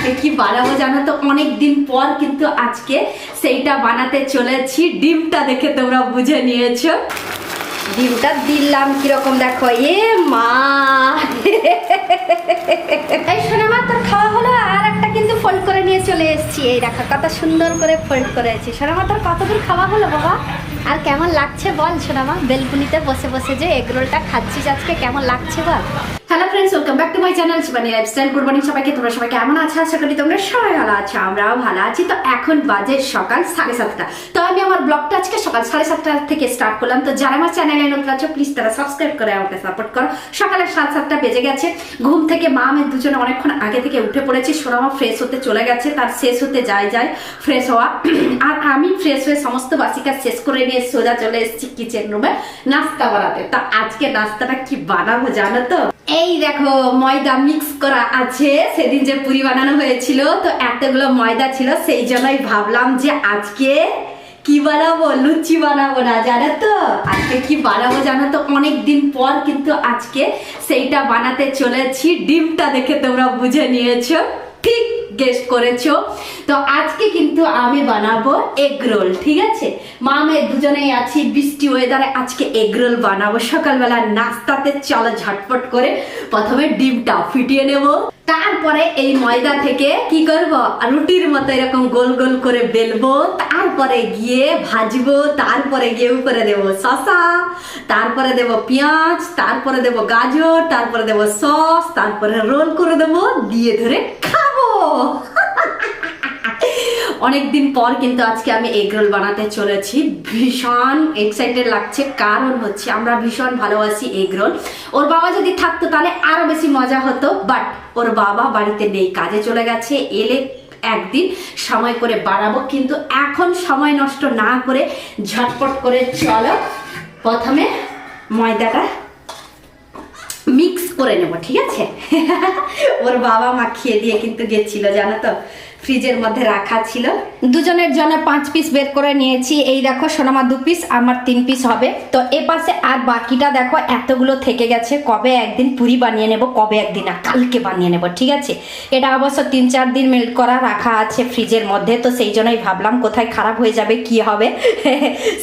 আজকে কি বানাবো জানো তো, অনেক দিন পর কিন্তু আজকে সেইটা বানাতে চলেছি। ডিমটা দেখে তোমরা বুঝে নিয়েছো। ডিমটা দিলাম কিরকম দেখো, এ মা এই শোনা মা, তোর খাওয়া হলো। আর একটা কিন্তু ফোল্ড করে নিয়ে চলে এসেছি। এই দেখো কত সুন্দর করে ফোল্ড করেছি। শোনা মা, তোর কতদূর খাওয়া হলো বাবা? আর কেমন লাগছে বল শোনা মা, বেলকুনিতে বসে বসে যে এগ রোলটা খাচ্ছিস আজকে, কেমন লাগছে বল? Hello friends, welcome back to my channel Shivani lifestyle. Good morning সবাইকে। তোমরা সবাই কেমন আছো? আশা করি তোমরা সবাই ভালো আছো, আমরাও ভালো আছি। তো এখন বাজে সকাল 7:30। তো আমি আমার ব্লগটা আজকে সকাল 7:30 থেকে স্টার্ট করলাম। তো যারা আমার চ্যানেলে নতুন আছো প্লিজ তারা সাবস্ক্রাইব করে আমাকে সাপোর্ট করো। সকালে 7:30 বেজে গেছে। ঘুম থেকে মা আমি দুজনে অনেকক্ষণ আগে থেকে উঠে পড়েছি। সোনামা ফ্রেশ হতে চলে গেছে, তার শেষ হতে যায় ফ্রেশ হওয়া। আর আমি ফ্রেশ হয়ে সমস্ত বাসি কাজ শেষ করে নিয়ে সোজা চলে এসেছি কিচেন রুমে নাস্তা বানাতে। তা আজকে নাস্তাটা কি বানাবো জানো তো? এই দেখো ময়দা মিক্স করা আছে। সেদিন যে পুরি বানানো হয়েছিল তো এতগুলো ময়দা ছিল, সেই জন্যই ভাবলাম যে আজকে কি বানাবো, লুচি বানাবো না জানো তো। আজকে কি বানাবো জানো তো, অনেক দিন পর কিন্তু আজকে সেইটা বানাতে চলেছি। ডিমটা দেখে তোমরা বুঝে নিয়েছো, ঠিক গেস করেছো। তো আজকে কিন্তু আমি বানাবো এগ রোল, ঠিক আছে? মা মেয়ে দুজনেই আছি, বৃষ্টি ওয়েদারে আজকে এগ রোল বানাবো সকালবেলা নাস্তাতে। চলো ঝটপট করে প্রথমে ডিমটা ফিটিয়ে নেব, তারপরে এই ময়দা থেকে কি করব, রুটির মতো এরকম গোল গোল করে বেলবো, তারপরে গিয়ে ভাজবো, তারপরে গিয়ে উপরে দেবো শসা, তারপরে দেবো পেঁয়াজ, তারপরে দেবো গাজর, তারপরে দেবো সস, তারপরে রোল করে দেবো, দিয়ে ধরে খাবো। অনেকদিন পর কিন্তু আজকে আমি এগ রোল বানাতে চলেছি। ভীষণ এক্সাইটেড লাগছে, কারণ হচ্ছে আমরা ভীষণ ভালোবাসি এগ রোল। ওর বাবা যদি থাকতো তাহলে আরো বেশি মজা হতো, বাট ওর বাবা বাড়িতে নেই, কাজে চলে গেছে। এলে একদিন সময় করে বানাবো, কিন্তু এখন সময় নষ্ট না করে ঝটপট করে চলো প্রথমে ময়দাটা মিক্স করে নেব, ঠিক আছে? ওর বাবা মাখিয়ে দিয়ে কিন্তু গেছিল জানো তো, ফ্রিজের মধ্যে রাখা ছিল। দুজনের জন্য 5 পিস বের করে নিয়েছি। এই দেখো সোনামা 2 পিস, আমার 3 পিস হবে। তো এ পাশে আর বাকিটা দেখো এতগুলো থেকে গেছে। কবে একদিন পুরি বানিয়ে নেব, কবে একদিন না কালকে বানিয়ে নেব, ঠিক আছে? এটা অবশ্য 3-4 দিন মেল্ট করা রাখা আছে ফ্রিজের মধ্যে। তো সেই জন্যই ভাবলাম কোথায় খারাপ হয়ে যাবে কি হবে,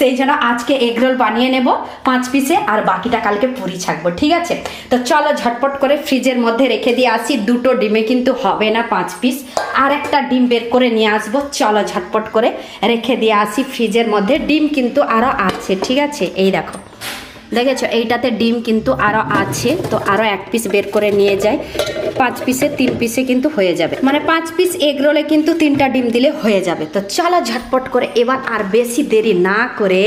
সেই জন্য আজকে এগ রোল বানিয়ে নেব 5 পিসে, আর বাকিটা কালকে পুরি ছাকবো, ঠিক আছে? তো চলো ঝটপট করে ফ্রিজের মধ্যে রেখে দিয়ে আসি। 2টো ডিমে কিন্তু হবে না 5 পিস, আর একটা ডিম বের করে নিয়ে আসবো। চলো ঝটপট করে রেখে দিয়ে আসি ফ্রিজের মধ্যে। ডিম কিন্তু আরো আছে, ঠিক আছে? এই দেখো দেখেছো, এইটাতে ডিম কিন্তু আরো আছে। তো আরো 1 পিস বের করে নিয়ে যাই। 5 পিসে 3 পিসে কিন্তু হয়ে যাবে, মানে 5 পিস এগ রোলে কিন্তু 3টা ডিম দিলে হয়ে যাবে। তো চলো ঝটপট করে এবার আর বেশি দেরি না করে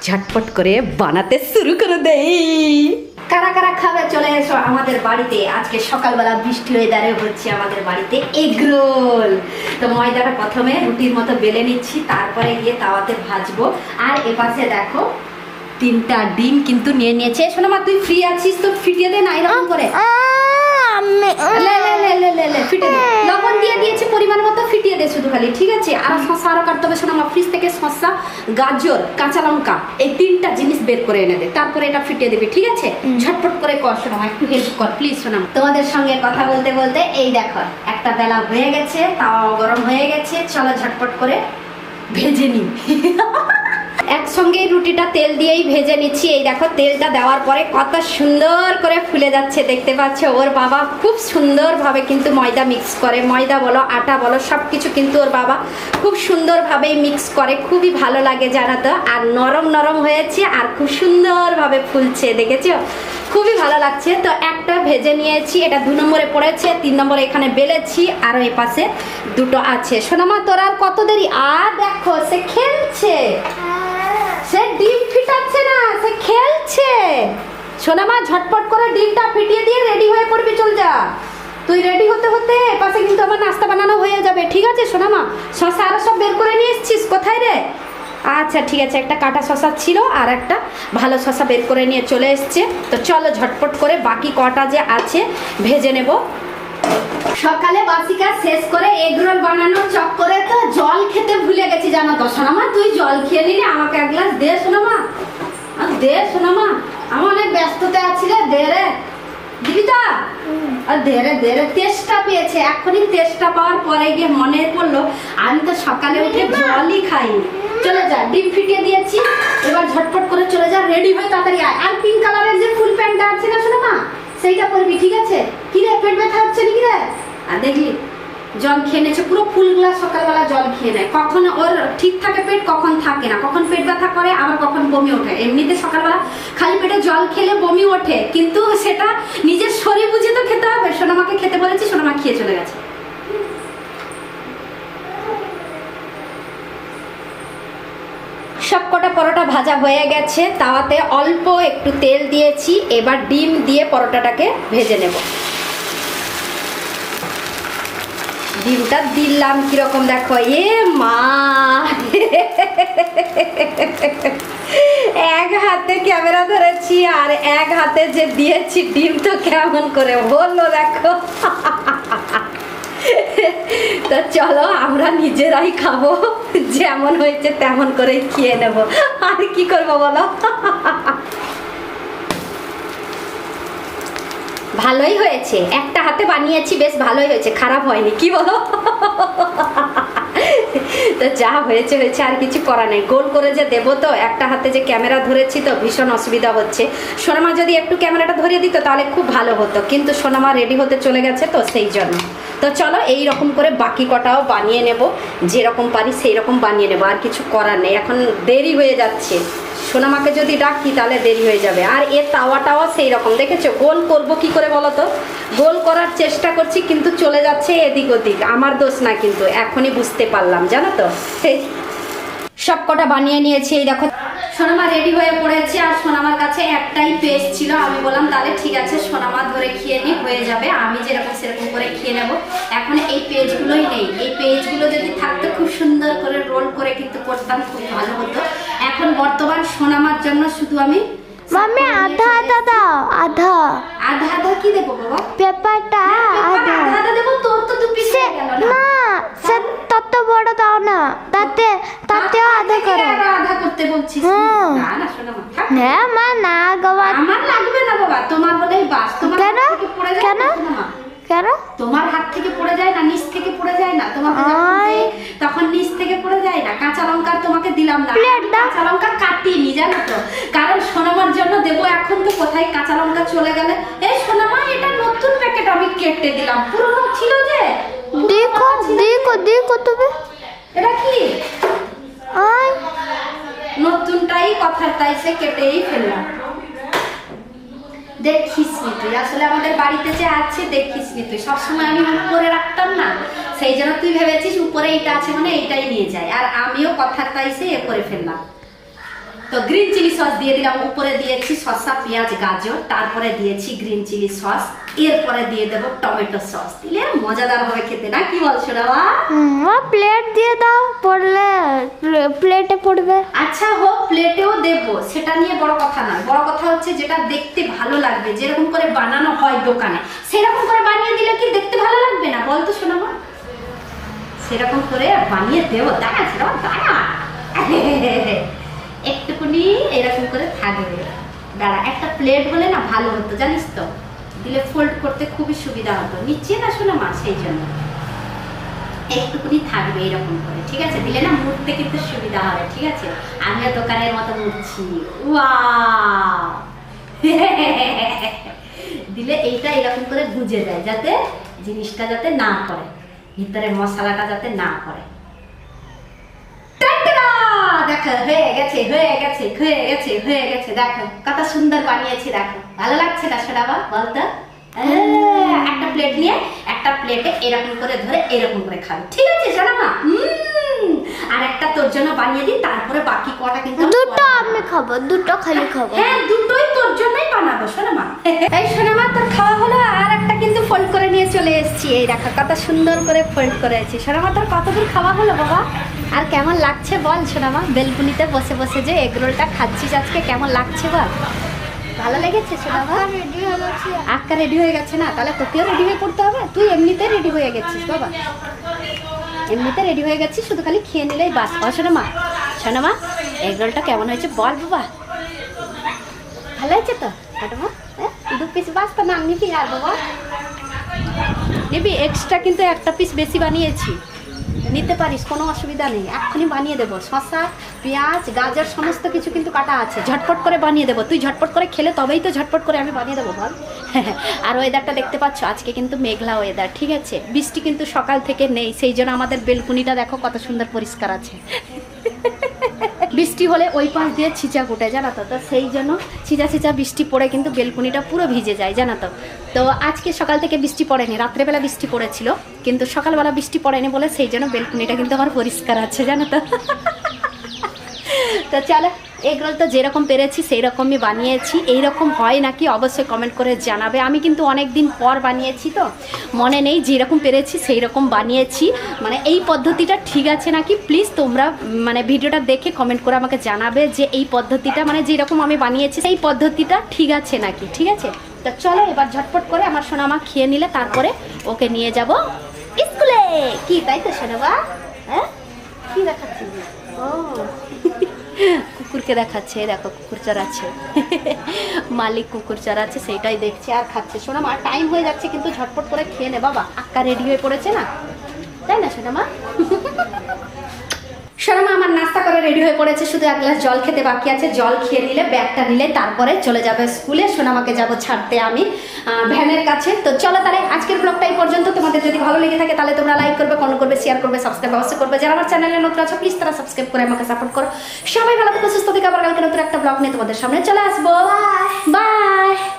ঝটপট করে বানাতে শুরু করে দেই। কারা কারা খাবে চলে এসো আমাদের বাড়িতে। আজকে সকালবেলা বৃষ্টি ওয়েদারে হচ্ছে আমাদের বাড়িতে এগ রোল। তো ময়দাটা প্রথমে রুটির মতো বেলে নিচ্ছি, তারপরে গিয়ে তাওয়াতে ভাজবো। আর এপাশে দেখো 3টা ডিম কিন্তু নিয়ে নিয়েছে। শোনো মা, তুই ফ্রি আছিস তো ফিটিয়ে দে না এরকম করে। ফিটে দে, লবণ দিয়ে দিয়েছি পরিমাণ মতো, ফিটিয়ে দে শুধু খালি, ঠিক আছে? আর শসা আরো কাটতে হবে। শোনো মা, ফ্রিজ থেকে শসা, গাজর, কাঁচা লঙ্কা এই 3টা জিনিস বের করে এনে দে, তারপরে এটা ফিটিয়ে দিবি, ঠিক আছে? ঝটপট করে কর শোনো মা, একটু হেল্প কর প্লিজ। শোনো তোমাদের সঙ্গে কথা বলতে বলতে এই দেখো একটা বেলা হয়ে গেছে, তাওয়া গরম হয়ে গেছে। চলো ঝটপট করে ভেজে নিই। একসঙ্গে রুটিটা তেল দিয়েই ভেজে নিচ্ছি। এই দেখো তেলটা দেওয়ার পরে কত সুন্দর করে ফুলে যাচ্ছে, দেখতে পাচ্ছ? ওর বাবা খুব সুন্দরভাবে কিন্তু ময়দা মিক্স করে, ময়দা বলো আটা বলো সব কিছু কিন্তু ওর বাবা খুব সুন্দরভাবেই মিক্স করে। খুবই ভালো লাগে জানো তো। আর নরম নরম হয়েছে আর খুব সুন্দরভাবে ফুলছে, দেখেছো? খুবই ভালো লাগছে। তো একটা ভেজে নিয়েছি, এটা 2 নম্বরে পড়েছে, 3 নম্বরে এখানে বেলেছি, আরও এই পাশে 2টো আছে। সোনামা তোর আর কত দেরি? আর দেখো সে খেলছে, সে ডিম ফিটাচ্ছে না, সে খেলছে। সোনামা ঝটপট করে ডিমটা ফিটিয়ে দিয়ে রেডি হয়ে পড়বি, চল যা। তুই রেডি হতে হতে এপাশে কিন্তু আমার নাস্তা বানানো হয়ে যাবে, ঠিক আছে? সোনামা শসা আরো সব বের করে নিয়ে এসছিস? কোথায় রে? আচ্ছা ঠিক আছে, একটা কাটা শসা ছিল আর একটা ভালো শসা বের করে নিয়ে চলে এসছে। তো চলো ঝটপট করে বাকি কটা যে আছে ভেজে নেব। সকালে বাসি কাজ শেষ করে এগ রোল বানানোর চক্করে তো জল খেতে ভুলে গেছি জানো তো। সোনামা তুই জল খেয়ে নিলি, আমাকে 1 গ্লাস দে সোনামা, দে সোনামা। আমি অনেক ব্যস্ততা আছি রে, দে রে। দিবি তো? আর ধীরে ধীরে তেষ্টা পেয়েছে, এখনই তেষ্টা পাওয়ার পরে গিয়ে মনে পড়লো আমি তো সকালে উঠে জলই খাইনি। চলে যা, ডিম ফিটিয়ে দিয়েছি, এবার ঝটপট করে চলে যা, রেডি হয়ে তাড়াতাড়ি আয়। আর পিঙ্ক কালারের যে ফুল প্যান্টটা আছে না শোনো মা, সেইটা পরবি, ঠিক আছে? কি রে, পেট ব্যথা হচ্ছে নাকি রে? আর দেখলি জল খেয়ে নিয়েছে পুরো ফুল গ্লাস, সকালবেলা জল খেয়ে নেয়। কখন ওর ঠিক থাকে পেট, কখন থাকে না, কখন পেট ব্যথা করে, আবার কখন বমি ওঠে। এমনিতে সকালবেলা খালি পেটে জল খেলে বমি ওঠে, কিন্তু সেটা নিজের শরীর বুঝে তো খেতে হবে। সোনামাকে খেতে বলেছি, সোনামা খেয়ে চলে গেছে। সব কটা পরোটা ভাজা হয়ে গেছে, তাওয়াতে অল্প একটু তেল দিয়েছি, এবার ডিম দিয়ে পরোটাটাকে ভেজে নেব। ডিমটা দিলাম কিরকম দেখো, এ মা এক হাতে ক্যামেরা ধরেছি আর এক হাতে যে দিয়েছি ডিম, তো কেমন করে বললো দেখো। তো চলো আমরা নিজেরাই খাবো, যেমন হয়েছে তেমন করেই খেয়ে নেবো, আর কি করবো বলো। ভালোই হয়েছে, একটা হাতে বানিয়েছি, বেশ ভালোই হয়েছে, খারাপ হয়নি, কি বলো? তো যা হয়েছে হয়েছে, আর কিছু করা নেই। গোল করে যে দেবো, তো একটা হাতে যে ক্যামেরা ধরেছি তো ভীষণ অসুবিধা হচ্ছে। সোনামা যদি একটু ক্যামেরাটা ধরিয়ে দিত তাহলে খুব ভালো হতো, কিন্তু সোনামা রেডি হতে চলে গেছে তো সেই জন্য। তো চলো এই রকম করে বাকি কটাও বানিয়ে নেব, যেরকম পারি সেই রকম বানিয়ে নেব, আর কিছু করার নেই। এখন দেরি হয়ে যাচ্ছে, সোনামাকে যদি ডাকি তাহলে দেরি হয়ে যাবে। আর এর তাওয়াটাও সেই রকম, দেখেছো? গোল করব কি করে বলো তো? গোল করার চেষ্টা করছি কিন্তু চলে যাচ্ছে এদিক ওদিক, আমার দোষ না, কিন্তু এখনই বুঝতে পারলাম, জানো তো। সেই সব কটা বানিয়ে নিয়েছি, এই দেখো সোনামা রেডি হয়ে পড়েছে। আর সোনামার কাছে একটাই পেস্ট ছিল, আমি বললাম তাহলে ঠিক আছে সোনামা ধরে খেয়ে নি, হয়ে যাবে, আমি যেরকম সেরকম করে খেয়ে নেব। এখন এই পেজগুলোই নেই, এই পেজগুলো যদি থাকতো খুব সুন্দর করে রোল করে কিন্তু করতাম, খুব ভালো হতো। এখন বর্তমান সোনামার জন্য শুধু আমি মাম্মি আধা আধা দাও, আধা আধা আধা কি দেবো বাবা? পেপারটা আধা আধা দেবো, তোর তো দু পিস হয়ে গেল না। না, সে তত বড় দাও না, তাতেও আধা করো। আধা করতে বলছিস? না না সোনামা থাক। হ্যাঁ মা, না গবা, আমার লাগবে না বাবা, তোমার হলেই বাস। তোমার কেন? হাত থেকে পড়ে যায় কেন? না সোনামা? কেন? তোমার হাত থেকে পড়ে যায় না, নিচ থেকে পড়ে যায় না, তোমাকে যখন দেই তখন নিচ থেকে পড়ে যায় না। কাঁচা লঙ্কা তোমাকে দিলাম না, কাঁচা লঙ্কা কাটিনি জানো তো, কারণ সোনামার জন্য দেবো। এখন তো কোথায় কাঁচা লঙ্কা চলে গেলে। এই সোনামা, এটা নতুন প্যাকেট আমি কেটে দিলাম, পুরনো ছিল যে। দেখো দেখো দেখো তুমি, এটা কি আয় নতুনটাই কথার তাই সে কেটেই ফেললাম। দেখিস নি তুই, আসলে আমাদের বাড়িতে যে আছে দেখিস নি তুই, সবসময় আমি উপরে রাখতাম না, সেই জন্য তুই ভেবেছিস উপরে এইটা আছে মানে এইটাই নিয়ে যায়, আর আমিও কথার তাই সে এ করে ফেললাম। তো গ্রিন চিলি সস দিয়ে দিলাম, উপরে দিয়েছি শসা পেঁয়াজ গাজর, তারপরে দিয়েছি গ্রিন চিলি সস, এরপরে দিয়ে দেবো টমেটো সস, দিলে মজাদার হবে খেতে, না কি বলছো বাবা? প্লেট দিয়ে দাও, পড়লে প্লেটে পড়বে। আচ্ছা হোক, প্লেটেও দেবো, সেটা নিয়ে বড় কথা না, বড় কথা হচ্ছে যেটা দেখতে ভালো লাগবে, যেরকম করে বানানো হয় দোকানে সেরকম করে বানিয়ে দিলে কি দেখতে ভালো লাগবে না বলতো শোনাবো? সেরকম করে বানিয়ে দেবো, দাঁড়া সেটা দাঁড়া, একটুকুনি এরকম করে থাকবে, দাঁড়া। একটা প্লেট হলে না ভালো হতো জানিস তো, দিলে ফোল্ড করতে খুবই সুবিধা হতো, নিচে না শোনা মা, সেই জন্য একটুকুনি থাকবে এরকম করে, ঠিক আছে? দিলে না মুড়তে কিন্তু সুবিধা হবে, ঠিক আছে? আমিও দোকানের মতো মুড়ছি, ওয়াও। দিলে এইটা এরকম করে গুজে যায়, যাতে জিনিসটা যাতে না করে, ভিতরে মশলাটা যাতে না করে। দেখো হয়ে গেছে হয়ে গেছে হয়ে গেছে হয়ে গেছে, দেখো কত সুন্দর বানিয়েছি, দেখো ভালো লাগছে না সোনাবা বলতো? একটা প্লেট নিয়ে একটা প্লেটে এরকম করে ধরে এরকম করে খাবে, ঠিক আছে সোনামা? আর একটা তোর জন্য বানিয়ে দিই, তারপরে বাকি কটা কিন্তু দুটো আমি খাবো, দুটো খালি খাবো। হ্যাঁ দুটোই তোর জন্যই বানাবো সোনামা। এই সোনামা তোর খাওয়া হলো, আর একটা কিন্তু ফোল্ড করে নিয়ে চলে এসেছি, এই দেখো কত সুন্দর করে ফোল্ড করেছি। সোনামা তোর কতদূর খাওয়া হলো বাবা? আর কেমন লাগছে বল সোনামা, বেলকুনিতে বসে বসে যে এগরোলটা খাচ্ছিস আজকে, কেমন লাগছে বল? ভালো লেগেছে সোনামা? রেডি হয়ে গেছে। আক্কা রেডি হয়ে গেছে না, তাহলে তোকেও রেডি হয়ে পড়তে হবে, তুই এমনিতে রেডি হয়ে গেছিস বাবা, এমনিতে রেডি হয়ে গেছিস, শুধু খালি খেয়ে নিলেই বাস। সোনামা সোনামা এগরোলটা কেমন হয়েছে বল বাবা? ভালো হয়েছে তো ম্যাডামা? 2 পিস বাস্তা না নিবি আর বাবা নিবি এক্সট্রা কিন্তু একটা পিস বেশি বানিয়েছি নিতে পারিস কোনো অসুবিধা নেই এক্ষুনি বানিয়ে দেবো শসা পেঁয়াজ গাজর সমস্ত কিছু কিন্তু কাটা আছে ঝটপট করে বানিয়ে দেবো তুই ঝটপট করে খেলে তবেই তো ঝটপট করে আমি বানিয়ে দেবো বল আর ওয়েদারটা দেখতে পাচ্ছ আজকে কিন্তু মেঘলা ওয়েদার ঠিক আছে বৃষ্টি কিন্তু সকাল থেকে নেই সেই জন্য আমাদের বেলকুনিটা দেখো কত সুন্দর পরিষ্কার আছে বৃষ্টি হলে ওই পাশ দিয়ে ছিচা কুটে জানো তো তো সেই জন্য ছিচা ছিচা বৃষ্টি পড়ে কিন্তু বেলকুনিটা পুরো ভিজে যায় জানো তো তো আজকে সকাল থেকে বৃষ্টি পড়েনি রাত্রেবেলা বৃষ্টি পড়েছিল কিন্তু সকালবেলা বৃষ্টি পড়েনি বলে সেই জন্য বেলকুনিটা কিন্তু আমার পরিষ্কার আছে জানো তো তো চলো এগ রোল তো যেরকম পেরেছি সেই রকমই বানিয়েছি এইরকম হয় নাকি অবশ্যই কমেন্ট করে জানাবে আমি কিন্তু অনেক দিন পর বানিয়েছি তো মনে নেই যেরকম পেরেছি সেই রকম বানিয়েছি মানে এই পদ্ধতিটা ঠিক আছে নাকি প্লিজ তোমরা মানে ভিডিওটা দেখে কমেন্ট করে আমাকে জানাবে যে এই পদ্ধতিটা মানে যেরকম আমি বানিয়েছি সেই পদ্ধতিটা ঠিক আছে নাকি ঠিক আছে তো চলো এবার ঝটপট করে আমার সোনামা খেয়ে নিলে তারপরে ওকে নিয়ে যাব স্কুলে কি তাই তো সোনামা হ্যাঁ কি দেখাচ্ছিস ও কুকুরকে দেখাচ্ছে দেখো কুকুর চড়াচ্ছে মালিক কুকুর চড়াচ্ছে সেইটাই দেখছে আর খাচ্ছে শোনা মা টাইম হয়ে যাচ্ছে কিন্তু ঝটপট করে খেয়ে নে বাবা আক্কা রেডি হয়ে পড়েছে না তাই না সোনা মা সোনামা আমার নাস্তা করে রেডি হয়ে পড়েছে শুধু এক গ্লাস জল খেতে বাকি আছে জল খেয়ে নিলে ব্যাগটা নিলে তারপরে চলে যাবে স্কুলে সোনামাকে যাব ছাড়তে আমি ভ্যানের কাছে তো চলো তাহলে আজকের ব্লগটা এই পর্যন্ত তোমাদের যদি ভালো লেগে থাকে তাহলে তোমরা লাইক করবে কমেন্ট করবে শেয়ার করবে সাবস্ক্রাইব অবশ্যই করবে যারা আমার চ্যানেলে নতুন আছো প্লিজ তারা সাবস্ক্রাইব করে আমাকে সাপোর্ট করো সবাই ভালো থেকো সুস্থ থেকে আবার কালকে নতুন একটা ব্লগ নিয়ে তোমাদের সামনে চলে আসবো বাই